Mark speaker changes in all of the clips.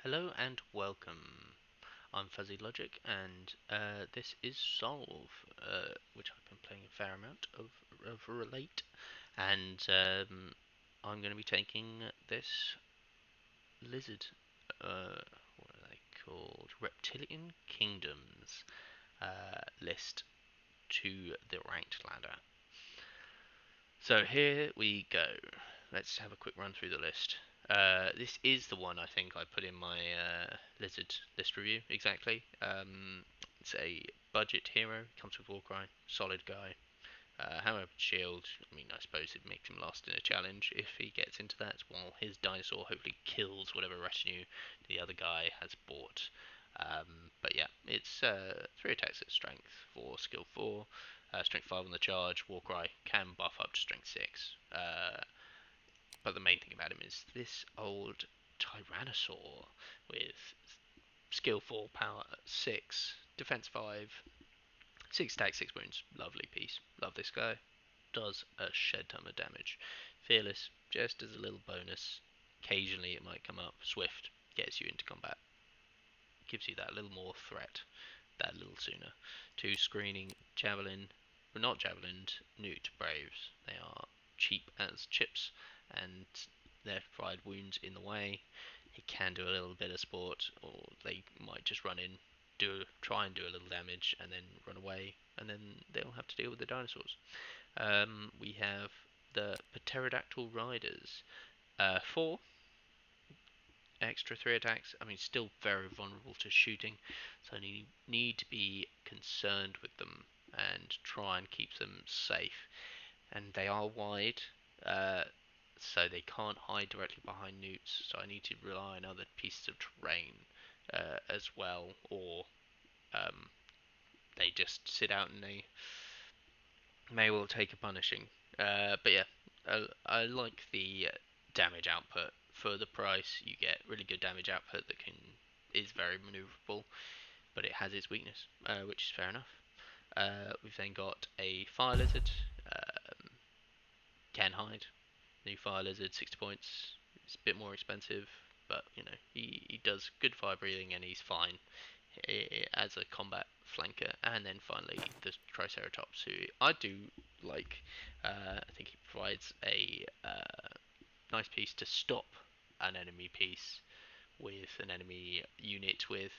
Speaker 1: Hello and welcome. I'm Fuzzy Logic, and this is Solve, which I've been playing a fair amount of Relate, and I'm going to be taking this lizard, what are they called? Reptilian Kingdoms list to the ranked ladder. So here we go. Let's have a quick run through the list. This is the one I think I put in my lizard list review exactly. It's a budget hero. Comes with Warcry, solid guy. However, shield. I mean, I suppose it makes him last in a challenge if he gets into that. While his dinosaur hopefully kills whatever retinue the other guy has bought. But yeah, it's 3 attacks at strength for skill 4, strength 5 on the charge. Warcry can buff up to strength 6. But the main thing about him is this old Tyrannosaur with skill 4, power 6, defense 5, 6 attack, 6 wounds. Lovely piece. Love this guy. Does a shed ton of damage. Fearless, just as a little bonus. Occasionally it might come up. Swift, gets you into combat. Gives you that little more threat, that little sooner. 2 screening, javelin, but not javelin, newt, braves. They are cheap as chips, and they provide wounds in the way. It can do a little bit of sport, or they might just run in, try and do a little damage, and then run away, and then they'll have to deal with the dinosaurs. We have the pterodactyl riders. 4 extra 3 attacks. I mean, still very vulnerable to shooting, so you need to be concerned with them and try and keep them safe. And they are wide, so they can't hide directly behind newts, so I need to rely on other pieces of terrain as well, or they just sit out and they may well take a punishing. But yeah, I like the damage output for the price. You get really good damage output that is very maneuverable, but it has its weakness, which is fair enough. We've then got a fire lizard, can hide. New fire lizard, 60 points. It's a bit more expensive, but you know he does good fire breathing and he's fine as a combat flanker. And then finally the Triceratops, who I do like. I think he provides a nice piece to stop an enemy piece with an enemy unit with,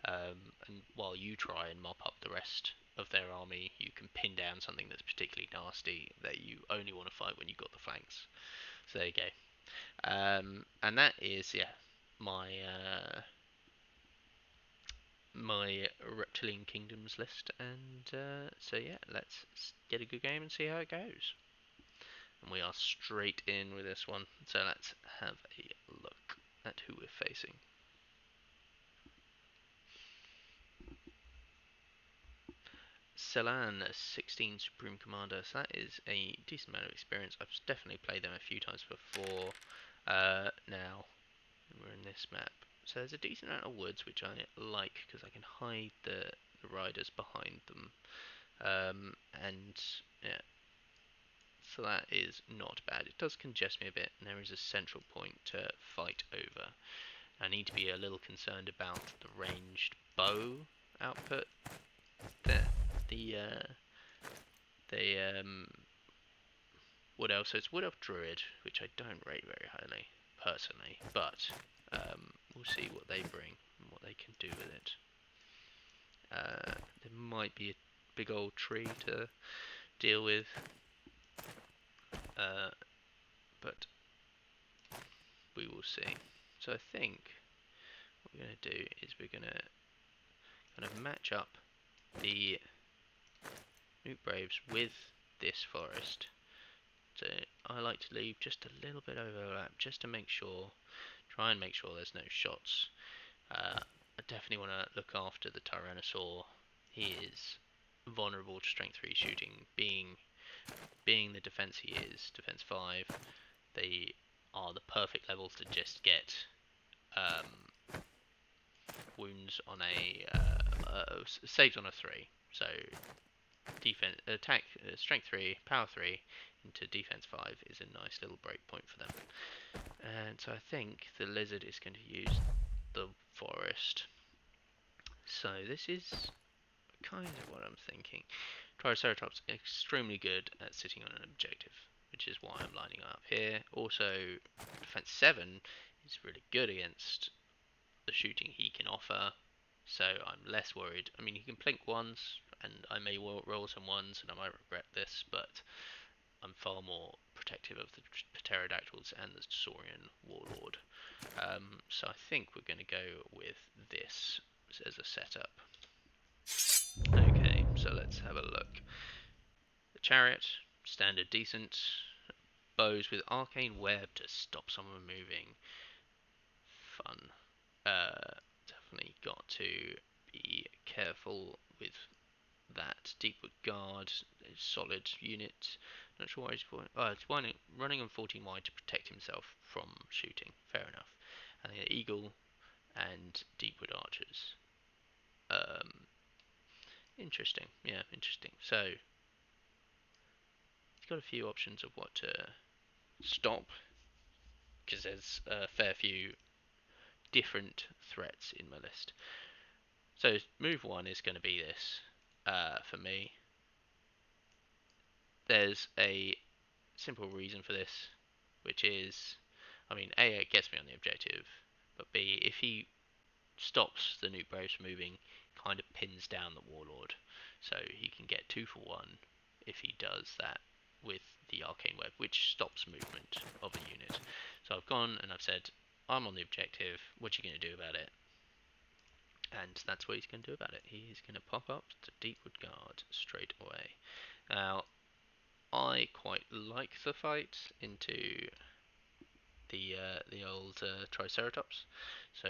Speaker 1: and while you try and mop up the rest of their army, you can pin down something that's particularly nasty that you only want to fight when you've got the flanks. So there you go. And that is, yeah, my my Reptilian Kingdoms list. And so yeah, let's get a good game and see how it goes. And we are straight in with this one. So let's have a look at who we're facing. Celan, 16 Supreme Commander, so that is a decent amount of experience. I've definitely played them a few times before. Now, we're in this map. So there's a decent amount of woods, which I like, because I can hide the riders behind them. And, yeah, so that is not bad. It does congest me a bit, and there is a central point to fight over. I need to be a little concerned about the ranged bow output. Wood Elf, so it's Wood Elf Druid, which I don't rate very highly, personally, but we'll see what they bring and what they can do with it. There might be a big old tree to deal with, but we will see. So I think what we're going to do is we're going to kind of match up the Newt Braves with this forest. So I like to leave just a little bit overlap just to make sure, try and make sure there's no shots. I definitely want to look after the Tyrannosaur. He is vulnerable to strength 3 shooting, being the defense he is, defense 5. They are the perfect levels to just get wounds on saves on a 3. So defense, attack, strength 3, power 3 into defense 5 is a nice little break point for them. And so I think the lizard is going to use the forest. So this is kind of what I'm thinking. Triceratops extremely good at sitting on an objective, which is why I'm lining up here. Also, defense 7 is really good against the shooting he can offer, so I'm less worried. I mean, he can plink once, and I may roll some ones, and I might regret this, but I'm far more protective of the pterodactyls and the saurian warlord. So I think we're going to go with this as a setup. Okay, so let's have a look. The chariot, standard decent. Bows with arcane web to stop someone moving. Fun. Definitely got to be careful with that. Deepwood Guard, solid unit. Not sure why he's going. Oh, it's running on 14 wide to protect himself from shooting. Fair enough. And then Eagle and Deepwood Archers. Interesting. Yeah, interesting. So he's got a few options of what to stop, because there's a fair few different threats in my list. So move 1 is going to be this for me. There's a simple reason for this, which is, I mean, A, it gets me on the objective, but B, if he stops the nuke braves moving, kind of pins down the warlord, so he can get 2 for 1 if he does that with the arcane web, which stops movement of a unit. So I've gone and I've said, I'm on the objective, what are you going to do about it? And that's what he's going to do about it. He's going to pop up to Deepwood Guard straight away. Now, I quite like the fight into the old Triceratops. So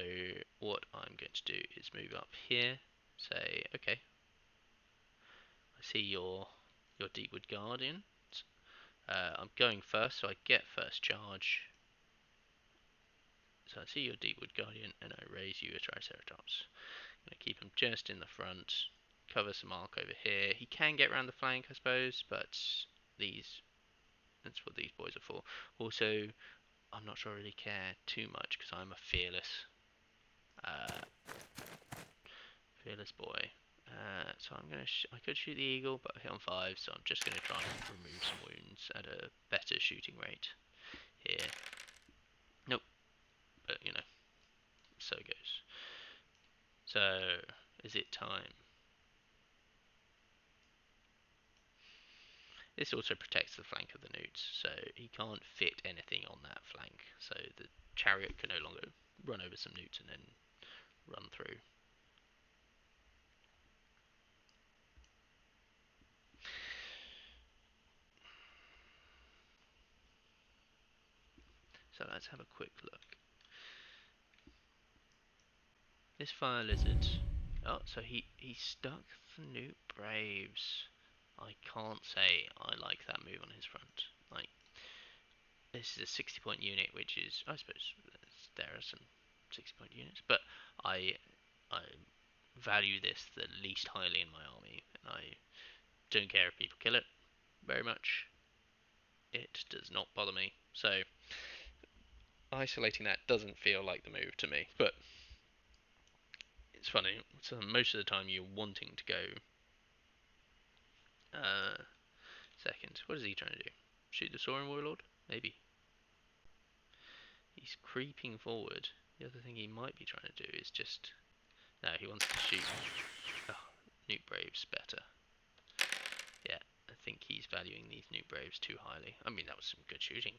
Speaker 1: what I'm going to do is move up here. Say, okay, I see your Deepwood Guardian. I'm going first, so I get first charge. So I see your Deepwood Guardian, and I raise you a Triceratops. I'm going to keep him just in the front, cover some arc over here. He can get around the flank, I suppose, but that's what these boys are for. Also, I'm not sure I really care too much because I'm a fearless boy. So I'm gonna. I could shoot the eagle, but I hit on 5, so I'm just gonna try and remove some wounds at a better shooting rate here. Nope, but you know, so it goes. So, is it time? This also protects the flank of the newts, so he can't fit anything on that flank. So the chariot can no longer run over some newts and then run through. So let's have a quick look. This fire lizard. Oh, so he stuck the newt braves. I can't say I like that move on his front. Like, this is a 60-point unit, which is, I suppose, there are some 60-point units, but I value this the least highly in my army, and I don't care if people kill it very much. It does not bother me. So isolating that doesn't feel like the move to me, but it's funny. So most of the time you're wanting to go second. What is he trying to do? Shoot the Sauron Warlord? Maybe. He's creeping forward. The other thing he might be trying to do is just... No, he wants to shoot... Oh, Nuke Braves better. Yeah, I think he's valuing these Nuke Braves too highly. I mean, that was some good shooting.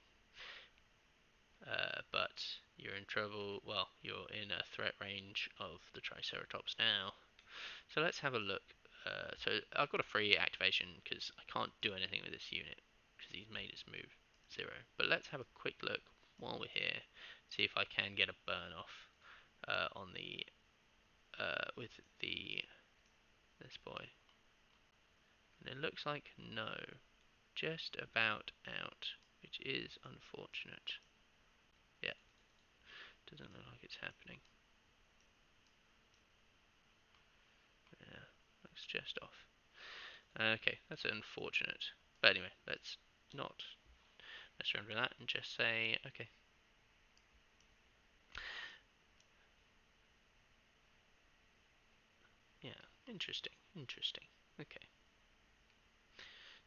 Speaker 1: But you're in trouble. Well, you're in a threat range of the Triceratops now. So let's have a look. So I've got a free activation because I can't do anything with this unit because he's made his move 0. But let's have a quick look while we're here, see if I can get a burn off on the with this boy. And it looks like no, just about out, which is unfortunate. Yeah, doesn't look like it's happening. Yeah, looks just off. Okay, that's unfortunate. But anyway, let's not mess around with that and just say, okay. Interesting. Interesting. Okay.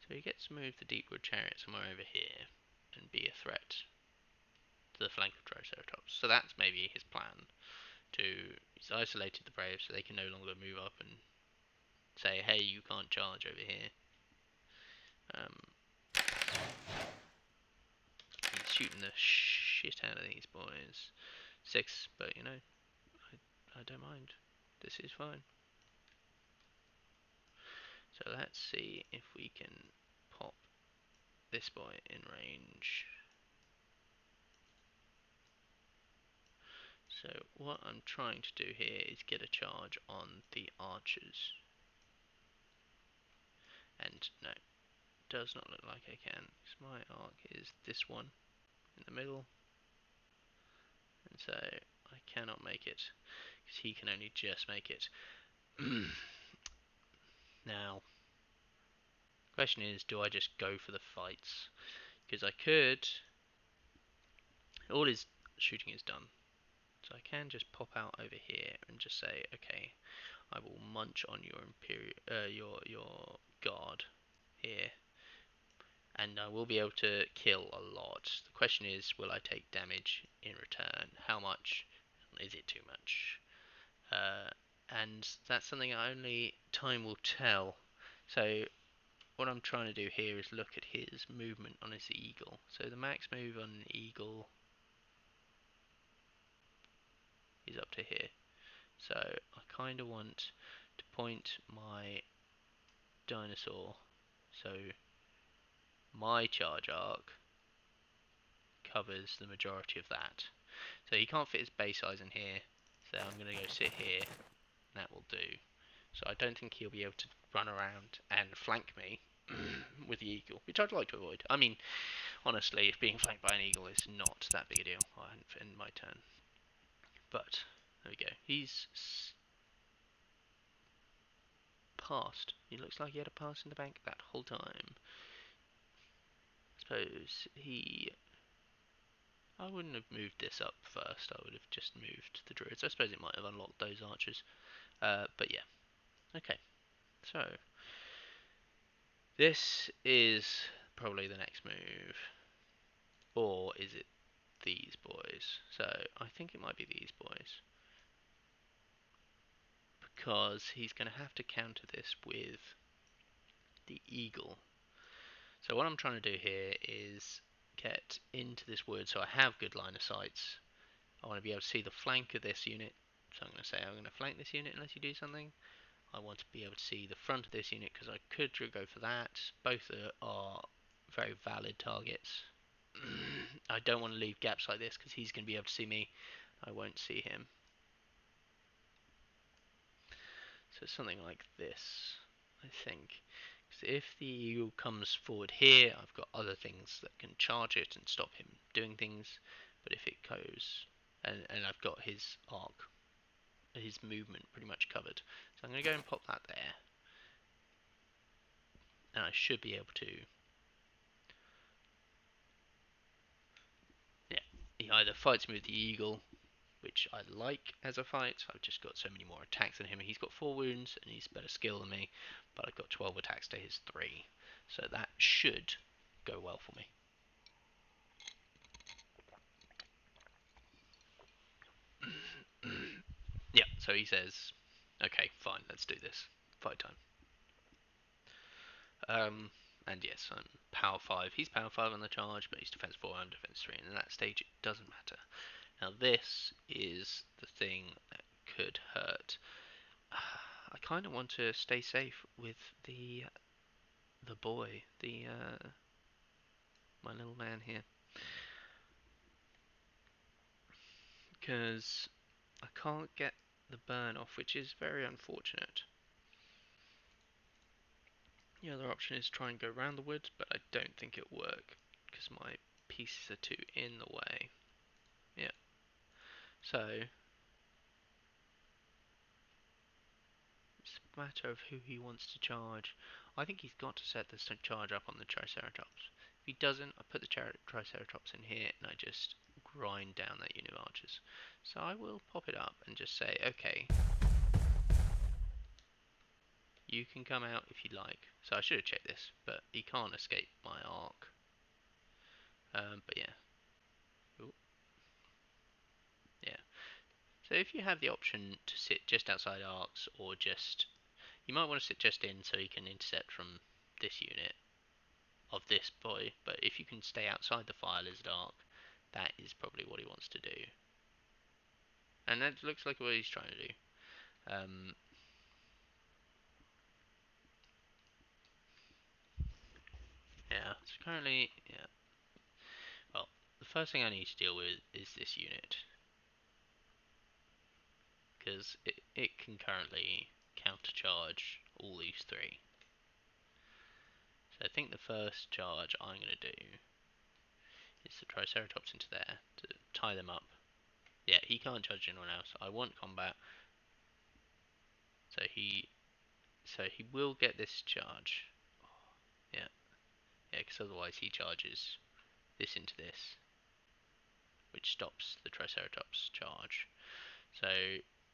Speaker 1: So he gets to move the Deepwood Chariot somewhere over here and be a threat to the flank of Triceratops. So that's maybe his plan. He's isolated the Braves so they can no longer move up and say, hey, you can't charge over here. Um, he's shooting the shit out of these boys. 6, but you know, I don't mind. This is fine. So let's see if we can pop this boy in range. So what I'm trying to do here is get a charge on the archers. And no, does not look like I can, because my arc is this one in the middle. And so I cannot make it, because he can only just make it. Now, the question is, do I just go for the fights? Because I could, all his shooting is done. So I can just pop out over here and just say, okay, I will munch on your your guard here, and I will be able to kill a lot. The question is, will I take damage in return? How much? Is it too much? And that's something only time will tell. So what I'm trying to do here is look at his movement on his eagle. So the max move on an eagle is up to here. So I kind of want to point my dinosaur so my charge arc covers the majority of that. So he can't fit his base size in here, so I'm going to go sit here, and that will do. So I don't think he'll be able to run around and flank me with the eagle, which I'd like to avoid. I mean, honestly, if being flanked by an eagle is not that big a deal, I hadn't in my turn. But, there we go. He's passed. He looks like he had a pass in the bank that whole time. I suppose I wouldn't have moved this up first, I would have just moved the druids. I suppose it might have unlocked those archers. But yeah. Okay. So, this is probably the next move. Or is it these boys? So, I think it might be these boys. Because he's going to have to counter this with the eagle. So what I'm trying to do here is get into this wood so I have good line of sights. I want to be able to see the flank of this unit. So I'm going to say I'm going to flank this unit unless you do something. I want to be able to see the front of this unit because I could go for that. Both are very valid targets. I don't want to leave gaps like this because he's going to be able to see me. I won't see him. So something like this, I think. Because if the eagle comes forward here, I've got other things that can charge it and stop him doing things. But if it goes, and I've got his arc, his movement pretty much covered. So I'm going to go and pop that there. And I should be able to, yeah, he either fights me with the eagle, which I like as a fight. I've just got so many more attacks than him. He's got 4 wounds and he's better skill than me, but I've got 12 attacks to his 3. So that should go well for me. Yeah, so he says, okay, fine, let's do this. Fight time. And yes, I'm power 5. He's power 5 on the charge, but he's defense 4, I'm defense 3, and at that stage it doesn't matter. Now this is the thing that could hurt. I kind of want to stay safe with the boy, my little man here, because I can't get the burn off, which is very unfortunate. The other option is try and go around the woods, but I don't think it'll work because my pieces are too in the way. Yeah. So it's a matter of who he wants to charge. I think he's got to set this charge up on the Triceratops. If he doesn't, I put the Triceratops in here and I just grind down that unit of archers. So I will pop it up and just say, okay, You can come out if you like. So I should have checked this, but he can't escape my arc. But yeah. Ooh, yeah. So if you have the option to sit just outside arcs, or just... You might want to sit just in so he can intercept from this unit of this boy, but if you can stay outside the fire lizard arc, that is probably what he wants to do. And that looks like what he's trying to do. Yeah, so currently, yeah. Well, the first thing I need to deal with is this unit, because it can currently countercharge all these three. So I think the first charge I'm going to do is the Triceratops into there to tie them up. Yeah, he can't charge anyone else. I want combat, so he will get this charge. Yeah, yeah, because otherwise he charges this into this, which stops the Triceratops charge. So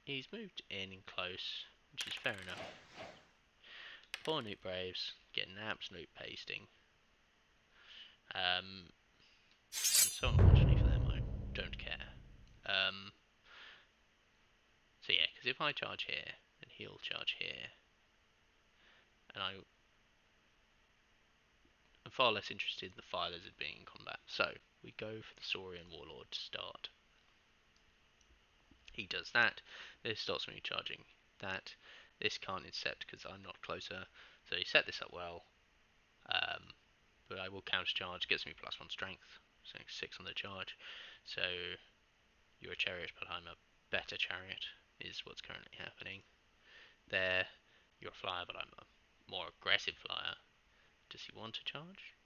Speaker 1: he's moved in close, which is fair enough. Poor Newt Braves getting an absolute pasting. And so unfortunately for them, I don't care. So yeah, because if I charge here, then he'll charge here, and I'm far less interested in the fire lizard being in combat. So we go for the Saurian Warlord to start. He does that. This stops me charging that. This can't intercept because I'm not closer. So he set this up well. But I will counter charge. Gets me +1 strength. So 6 on the charge. So you're a chariot, but I'm a better chariot, is what's currently happening. There, you're a flyer, but I'm a more aggressive flyer. Does he want to charge?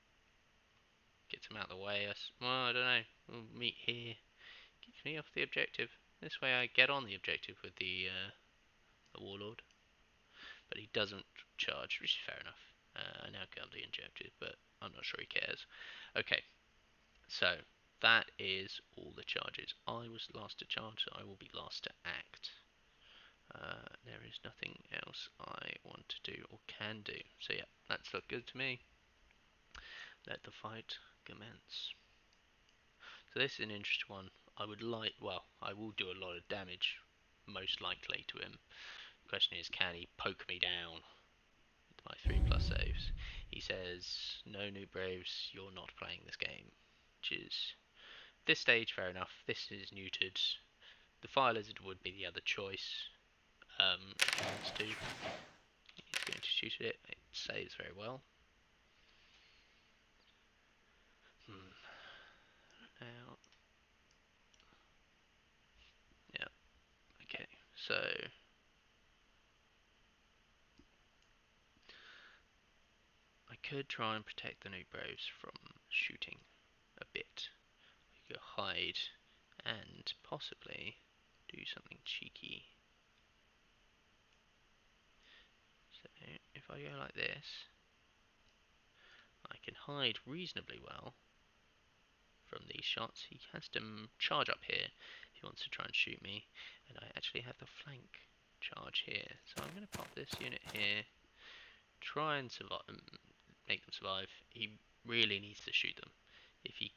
Speaker 1: Gets him out of the way. Well, I don't know. We'll meet here. Gets me off the objective. This way I get on the objective with the Warlord. But he doesn't charge, which is fair enough. I now get on the objective, but I'm not sure he cares. Okay, so that is all the charges. I was last to charge, so I will be last to act. There is nothing else I want to do or can do. So yeah, that's looked good to me. Let the fight commence. So this is an interesting one. I would like, well, I will do a lot of damage, most likely, to him. The question is, can he poke me down with my 3+ saves? He says, no, New Braves, you're not playing this game. Which is, this stage, fair enough. This is neutered. The Fire Lizard would be the other choice. If he wants to. He's going to shoot it. It saves very well. Now, yeah, okay, so I could try and protect the New Braves from shooting a bit. I could hide and possibly do something cheeky. So if I go like this, I can hide reasonably well from these shots. He has to charge up here if he wants to try and shoot me, and I actually have the flank charge here. So I'm going to pop this unit here, try and survive, make them survive. He really needs to shoot them. If he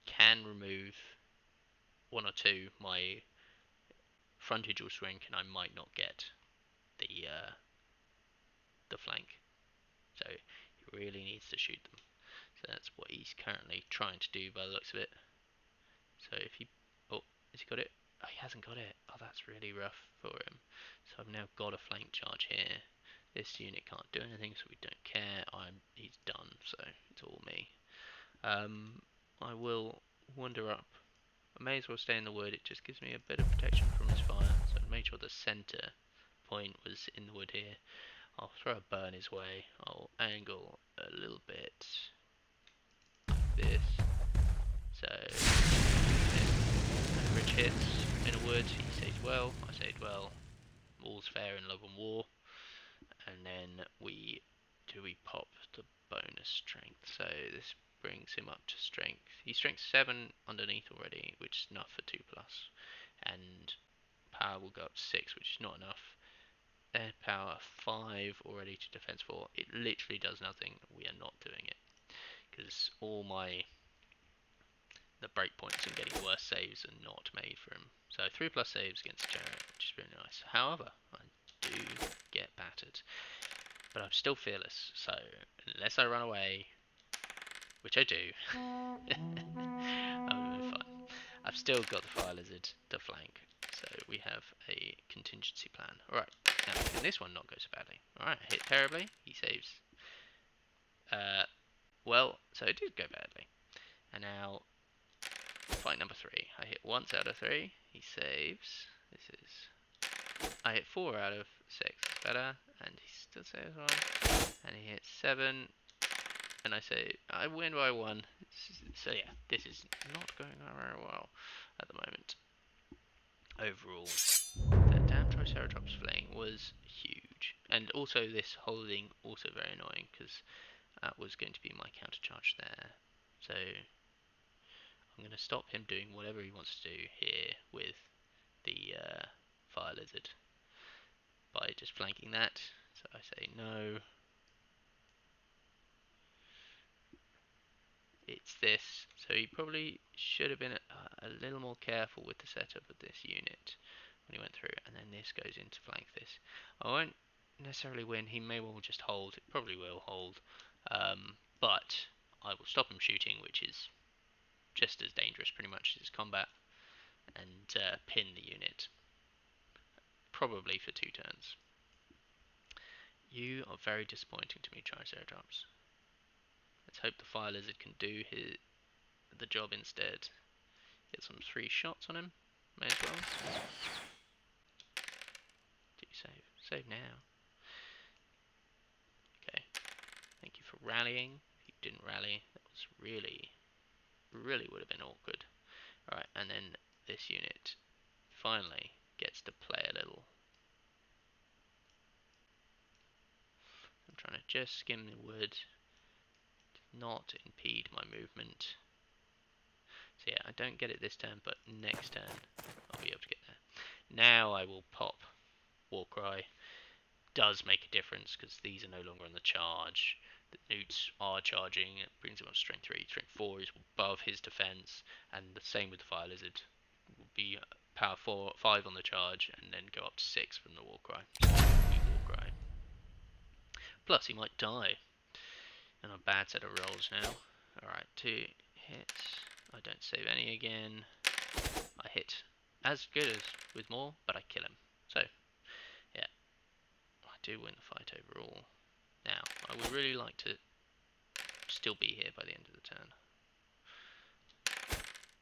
Speaker 1: can remove one or two, my frontage will shrink, and I might not get the flank. So he really needs to shoot them. So that's what he's currently trying to do by the looks of it. So if he... Oh, has he got it? Oh, he hasn't got it. Oh, that's really rough for him. So I've now got a flank charge here. This unit can't do anything, so we don't care. He's done, so it's all me. I will wander up. I may as well stay in the wood. It just gives me a bit of protection from his fire. So I made sure the center point was in the wood here. I'll throw a burn his way. I'll angle a little bit like this. So Rich hits in a wood. He saved well. I saved well. All's fair in love and war. And then we pop the bonus strength. So this brings him up to strength. He's strength 7 underneath already, which is enough for 2+. And power will go up to 6, which is not enough. They're power 5 already to defense 4. It literally does nothing. We are not doing it because all the breakpoints and getting worse saves are not made for him. So 3+ saves against Chariot, which is really nice. However, I do get battered, but I'm still fearless. So unless I run away, which I do, I'm doing fine. I've still got the Fire Lizard to flank, so we have a contingency plan. Alright, now can this one not go so badly? Alright, I hit terribly, he saves. Well, so it did go badly. And now, fight number 3. I hit once out of 3, he saves. I hit 4 out of 6, it's better, and he still saves 1. And he hits 7, and I say, I win by 1. So yeah, this is not going very well at the moment. Overall, that damn Triceratops flaying was huge. And also this holding, also very annoying, because that was going to be my counter charge there. So I'm going to stop him doing whatever he wants to do here with the Fire Lizard by just flanking that. So I say no. It's this. So he probably should have been a little more careful with the setup of this unit when he went through. And then this goes in to flank this. I won't necessarily win. He may well just hold. It probably will hold. But I will stop him shooting, which is just as dangerous pretty much as his combat, and pin the unit. Probably for 2 turns. You are very disappointing to me, Triceratops. Let's hope the Fire Lizard can do the job instead. Get some 3 shots on him. May as well. Do you save? Save now. Okay. Thank you for rallying. If you didn't rally, that was really would have been awkward. Alright, and then this unit finally gets to play a little. I'm trying to just skim the wood, not impede my movement. So yeah, I don't get it this turn, but next turn I'll be able to get there. Now I will pop Warcry. Does make a difference because these are no longer on the charge. The newts are charging. It brings him up to strength 3. Strength 4 is above his defense, and the same with the Fire Lizard. Will be power 5 on the charge, and then go up to 6 from the Warcry. Warcry. Plus, he might die. And a bad set of rolls now. Alright, 2 hits. I don't save any again. I hit as good as with more, but I kill him. So, yeah, I do win the fight overall. Now, I would really like to still be here by the end of the turn.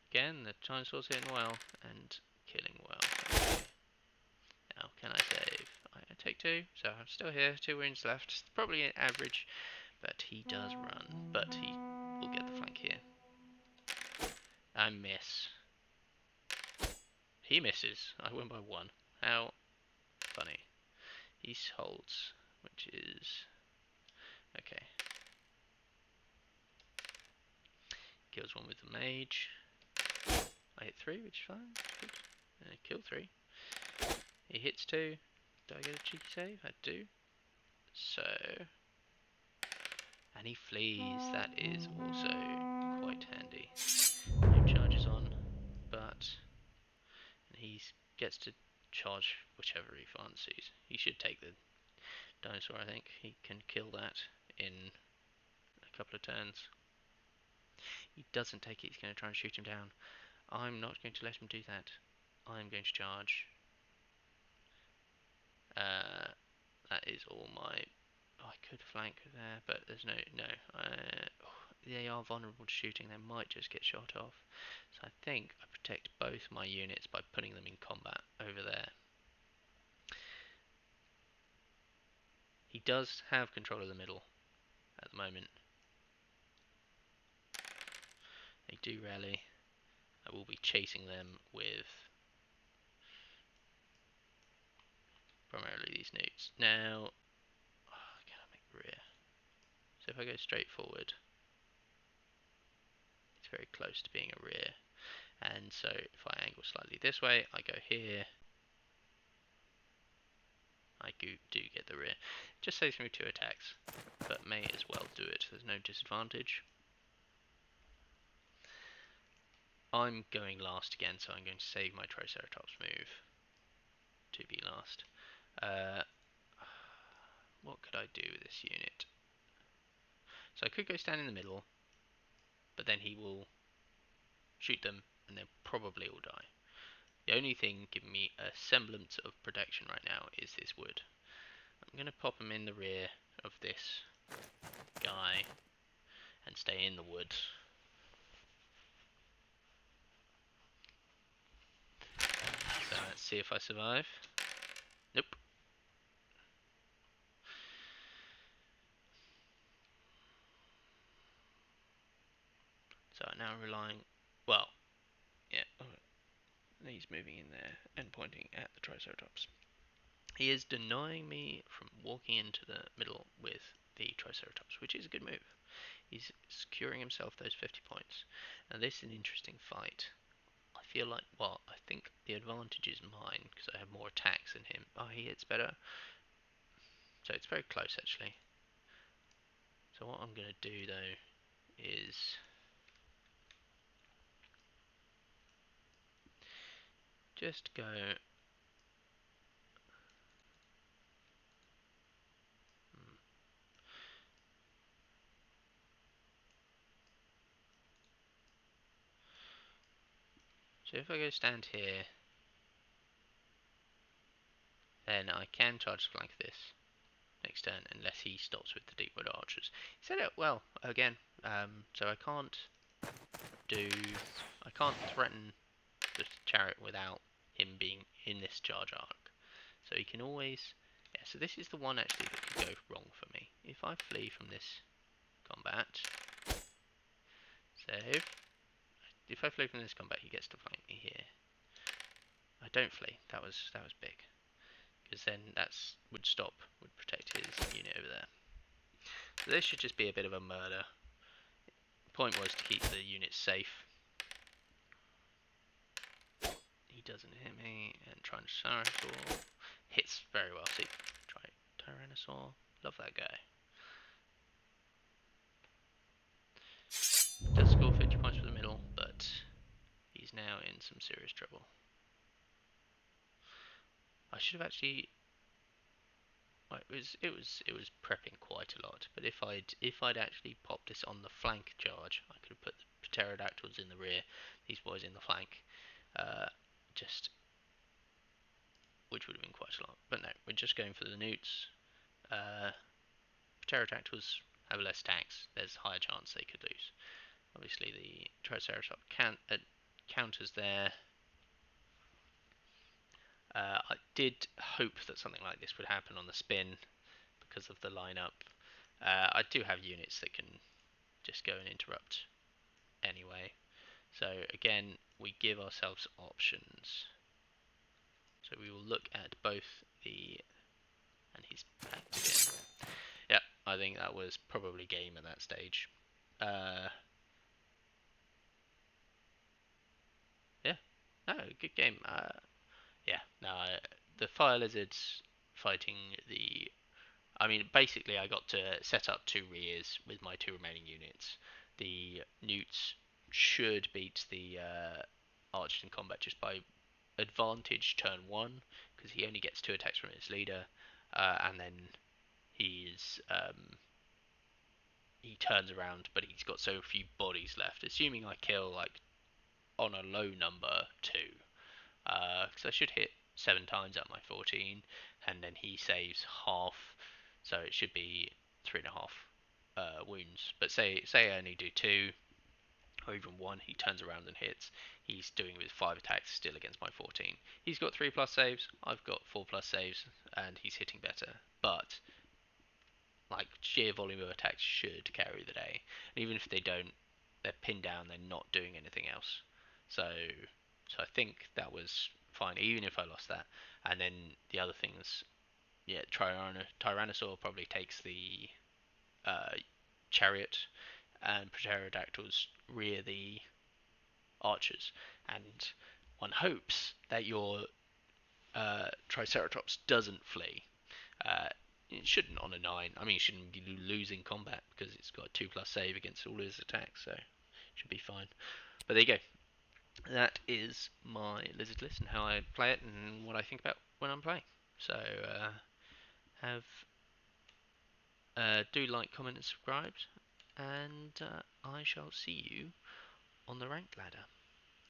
Speaker 1: Again, the Dinosaur's hitting well, and killing well. Okay. Now, can I save? I take 2, so I'm still here, 2 wounds left. It's probably an average, but he does run. But he will get the flank here. I miss. He misses. I win by 1. How funny. He holds, which is okay. Kills 1 with the mage. I hit 3, which is fine. Good. And I kill 3. He hits 2. Do I get a cheeky save? I do. So, and he flees. That is also quite handy. No charges on, but he gets to charge whichever he fancies. He should take the dinosaur, I think. He can kill that in a couple of turns. He doesn't take it. He's going to try and shoot him down. I'm not going to let him do that. I'm going to charge. That is all my... Oh, I could flank there, but there's no... They are vulnerable to shooting. They might just get shot off. So I think I protect both my units by putting them in combat over there. He does have control of the middle at the moment. They do rally. I will be chasing them with primarily these newts. Now, can I make rear? So if I go straight forward, it's very close to being a rear. And so if I angle slightly this way, I go here, I do get the rear. Just saves me 2 attacks, but may as well do it. There's no disadvantage. I'm going last again, so I'm going to save my Triceratops move to be last. What could I do with this unit? So I could go stand in the middle, but then he will shoot them, and they'll probably all die. The only thing giving me a semblance of protection right now is this wood. I'm going to pop him in the rear of this guy and stay in the woods. So let's see if I survive. Nope. So I'm now relying, well, yeah, he's moving in there and pointing at the Triceratops. He is denying me from walking into the middle with the Triceratops, which is a good move. He's securing himself those 50 points. Now this is an interesting fight. I feel like, well, I think the advantage is mine because I have more attacks than him. Oh, he hits better. So it's very close actually. So what I'm going to do though is just go. So if I go stand here, then I can charge flank this next turn unless he stops with the deep wood archers. He said it well again, so I can't threaten the chariot without him being in this charge arc. So he can always, yeah. So this is the one actually that could go wrong for me. If I flee from this combat, save. If I flee from this combat, he gets to flank me here. I don't flee. That was big, because then would protect his unit over there. So this should just be a bit of a murder. The point was to keep the units safe. He doesn't hit me, and Tyrannosaur hits very well. See, try Tyrannosaur. Love that guy. Does score 50 points for the middle, but he's now in some serious trouble. I should have actually. Well, it was prepping quite a lot, but if I'd actually popped this on the flank charge, I could have put the pterodactyls in the rear, these boys in the flank, just which would have been quite a lot. But no, we're just going for the newts. Pterodactyls have less attacks. There's a higher chance they could lose. Obviously, the Triceratops counters there. I did hope that something like this would happen on the spin because of the lineup. I do have units that can just go and interrupt anyway. So again, we give ourselves options. So we will look at both the, and he's packed it in. Yeah, I think that was probably game at that stage. Yeah, no, good game. Yeah, no, the fire lizards fighting the. I mean, basically, I got to set up 2 rears with my 2 remaining units. The newts should beat the archers in combat just by advantage turn 1, because he only gets 2 attacks from his leader, and then he's he turns around, but he's got so few bodies left. Assuming I kill like on a low number 2, because I should hit 7 times at my 14, and then he saves half, so it should be 3.5 wounds. But say I only do 2 or even 1, he turns around and hits. He's doing with 5 attacks still against my 14. He's got 3 plus saves, I've got 4 plus saves, and he's hitting better. But like sheer volume of attacks should carry the day. And even if they don't, they're pinned down. They're not doing anything else. So I think that was fine, even if I lost that. And then the other things, yeah, Tyrannosaur probably takes the chariot, and pterodactyls rear the archers. And one hopes that your Triceratops doesn't flee, Uh, it shouldn't on a 9. I mean, it shouldn't be losing combat because it's got a 2+ save against all his attacks, so it should be fine. But there you go. That is my lizard list and how I play it and what I think about when I'm playing. So have do like, comment, and subscribe, and I shall see you on the ranked ladder.